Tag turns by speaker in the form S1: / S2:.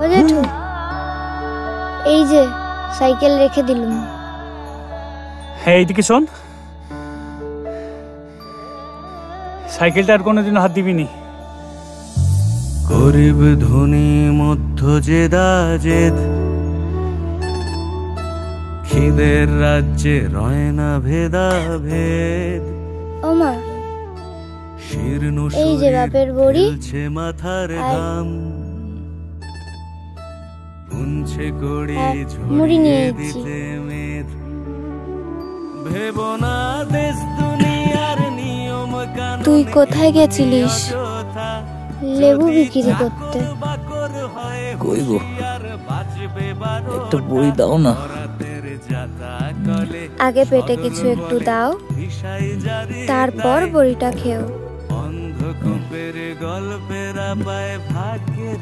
S1: ও জেঠু, এই যে সাইকেল রেখে দিলুম।
S2: হ্যাঁ, এইদিকে শোন, সাইকেলটা আর কোনোদিন হাত দিবিনি।
S3: গরিব ধনী মধ্য জেদাজেদ, খিদের রাজ্যে রয় না ভেদাভেদ।
S1: ও মা,
S3: শীর্ণ
S1: এই যে বাপের বড়ি,
S3: শরীর মাথার ঘাম, পুঞ্ছে কড়ি
S1: মুড়ি নিয়ে
S3: ঝরিয়ে দিতে মেদ। ভেবো না দেশ দুনিয়ার নিয়ম কানুন,
S1: তুই কোথায় গেছিলিস লেবু বিক্রি করতে?
S4: কই গো, একটা বই দাও না।
S1: আগে পেটে কিছু একটু দাও, তারপর বড়িটা খেও।
S3: অন্ধকূপের গল্পের পায় ভাগ্যের